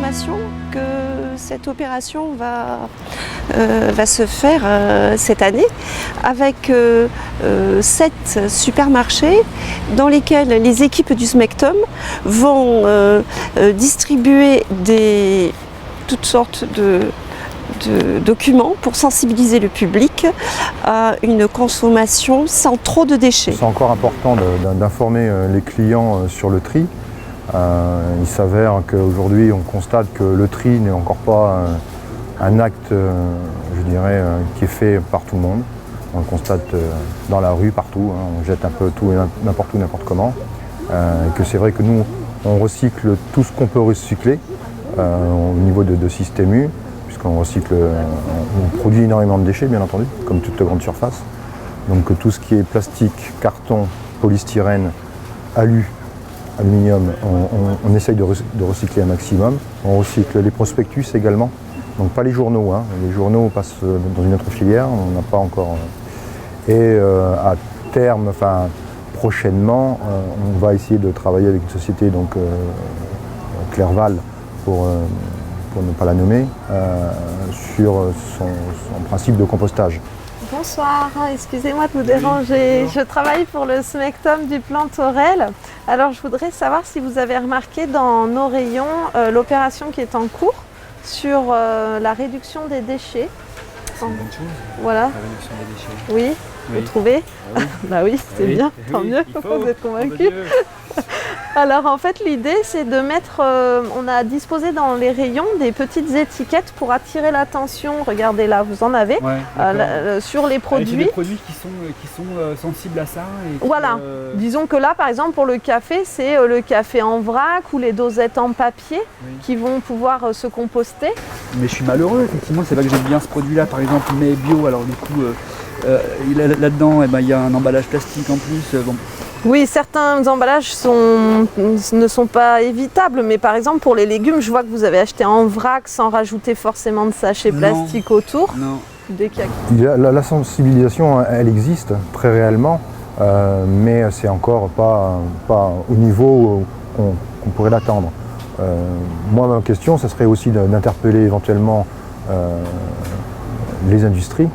information que cette opération va se faire cette année avec 7 supermarchés dans lesquels les équipes du SMECTOM vont distribuer toutes sortes de documents pour sensibiliser le public à une consommation sans trop de déchets. C'est encore important d'informer les clients sur le tri. Il s'avère qu'aujourd'hui on constate que le tri n'est encore pas un acte, je dirais, qui est fait par tout le monde. On le constate dans la rue, partout, on jette un peu tout et n'importe où, n'importe comment. Et que c'est vrai que nous, on recycle tout ce qu'on peut recycler au niveau de Système U, puisqu'on recycle, on produit énormément de déchets, bien entendu, comme toute grande surface. Donc tout ce qui est plastique, carton, polystyrène, aluminium, on essaye de recycler un maximum. On recycle les prospectus également, donc pas les journaux. Les journaux passent dans une autre filière, on n'a pas encore. Et à terme, enfin prochainement, on va essayer de travailler avec une société, donc Clerval, pour ne pas la nommer, sur son principe de compostage. Bonsoir, excusez-moi de vous déranger. Je travaille pour le SMECTOM du Plantaurel. Alors je voudrais savoir si vous avez remarqué dans nos rayons l'opération qui est en cours sur la réduction des déchets. C'est une bonne chose. Voilà. La réduction des déchets. Oui, vous trouvez? Ah oui. Bah oui, c'est Oui. bien, Eh tant oui, mieux, il faut. vous êtes Oh, convaincus. mon Dieu. Alors en fait l'idée c'est de mettre, on a disposé dans les rayons des petites étiquettes pour attirer l'attention, regardez là vous en avez, Ouais, d'accord. sur les Avec produits. des produits qui sont sensibles à ça. Et qui, Voilà, disons que là par exemple pour le café c'est le café en vrac ou les dosettes en papier Oui. qui vont pouvoir se composter. Mais je suis malheureux, effectivement, c'est vrai que j'aime bien ce produit-là, par exemple, mais bio, alors du coup, là-dedans, il y a un emballage plastique en plus. Bon. Oui, certains emballages ne sont pas évitables, mais par exemple pour les légumes, je vois que vous avez acheté en vrac sans rajouter forcément de sachets Non. plastiques autour. Non. Dès qu'il y a... La sensibilisation, elle existe très réellement, mais c'est encore pas au niveau qu'on pourrait l'attendre. Moi, ma question, ce serait aussi d'interpeller éventuellement les industries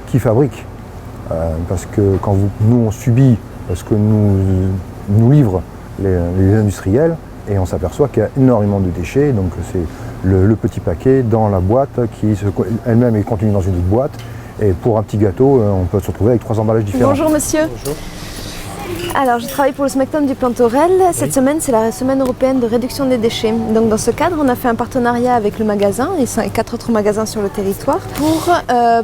qui fabriquent. Parce que quand nous, on subit ce que nous livrent les industriels, et on s'aperçoit qu'il y a énormément de déchets, donc c'est le petit paquet dans la boîte qui elle-même est contenue dans une autre boîte, et pour un petit gâteau, on peut se retrouver avec 3 emballages différents. Bonjour monsieur. Bonjour. Alors je travaille pour le SMECTOM du Plantaurel. Cette semaine c'est la semaine européenne de réduction des déchets. Donc dans ce cadre on a fait un partenariat avec le magasin et 4 autres magasins sur le territoire pour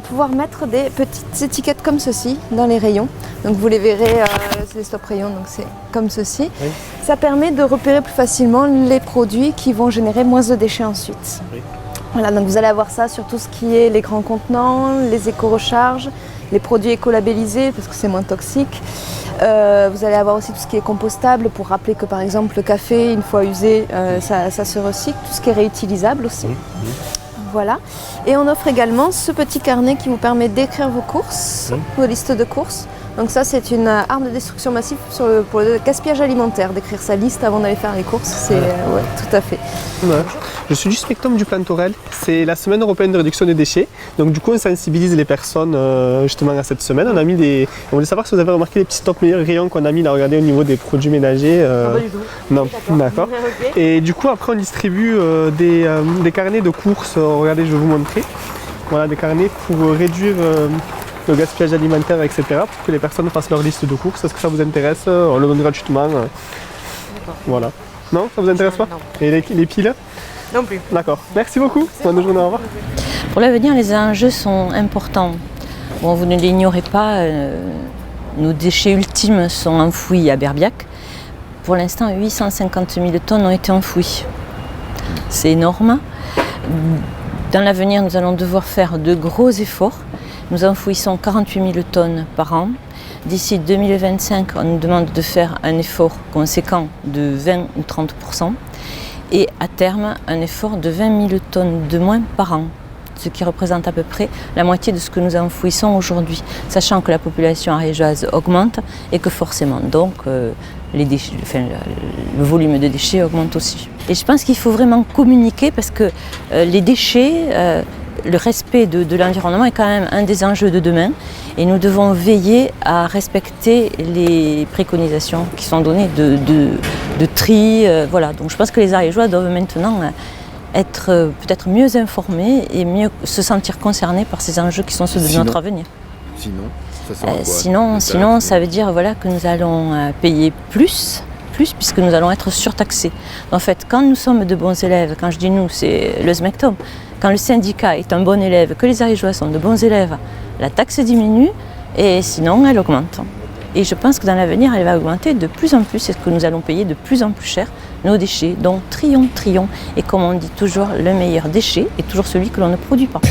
pouvoir mettre des petites étiquettes comme ceci dans les rayons. Donc vous les verrez, c'est les stop rayons, donc c'est comme ceci. Oui. Ça permet de repérer plus facilement les produits qui vont générer moins de déchets ensuite. Oui. Voilà, donc vous allez avoir ça sur tout ce qui est les grands contenants, les éco-recharges, les produits éco-labellisés parce que c'est moins toxique. Vous allez avoir aussi tout ce qui est compostable pour rappeler que par exemple le café, une fois usé, ça se recycle, tout ce qui est réutilisable aussi. Voilà. Et on offre également ce petit carnet qui vous permet d'écrire vos courses, vos listes de courses. Donc ça c'est une arme de destruction massive pour le gaspillage alimentaire, d'écrire sa liste avant d'aller faire les courses, c'est ouais, tout à fait. Ouais. Je suis du SMECTOM du Plantaurel, c'est la semaine européenne de réduction des déchets. Donc du coup on sensibilise les personnes justement à cette semaine. On voulait savoir si vous avez remarqué les petits top meilleurs rayons qu'on a mis là, regardez au niveau des produits ménagers. Pas du tout. Non, d'accord. Ok. Et du coup après on distribue des carnets de courses, regardez je vais vous montrer. Voilà des carnets pour réduire le gaspillage alimentaire, etc. pour que les personnes fassent leur liste de courses. Est-ce que ça vous intéresse? On le donne gratuitement. Voilà. Non, ça vous intéresse pas? Non. Et les piles? Non plus. D'accord. Merci beaucoup. Bonne journée, au revoir. Pour l'avenir, les enjeux sont importants. Bon, vous ne l'ignorez pas, nos déchets ultimes sont enfouis à Berbiac. Pour l'instant, 850 000 tonnes ont été enfouies. C'est énorme. Dans l'avenir, nous allons devoir faire de gros efforts. Nous enfouissons 48 000 tonnes par an. D'ici 2025, on nous demande de faire un effort conséquent de 20 ou 30%. Et à terme, un effort de 20 000 tonnes de moins par an ce qui représente à peu près la moitié de ce que nous enfouissons aujourd'hui, sachant que la population ariégeoise augmente et que forcément donc le volume de déchets augmente aussi. Et je pense qu'il faut vraiment communiquer parce que les déchets, le respect de l'environnement est quand même un des enjeux de demain et nous devons veiller à respecter les préconisations qui sont données de tri. Voilà. Donc je pense que les Ariégeois doivent maintenant être peut-être mieux informés et mieux se sentir concernés par ces enjeux qui sont ceux de notre avenir. Sinon, ça sera quoi? Sinon, ça veut dire voilà, que nous allons payer plus puisque nous allons être surtaxés. En fait, quand nous sommes de bons élèves, quand je dis nous, c'est le SMECTOM, quand le syndicat est un bon élève, que les Ariégeois sont de bons élèves, la taxe diminue et sinon elle augmente. Et je pense que dans l'avenir, elle va augmenter de plus en plus et que nous allons payer de plus en plus cher nos déchets. Donc trions. Et comme on dit toujours, le meilleur déchet est toujours celui que l'on ne produit pas.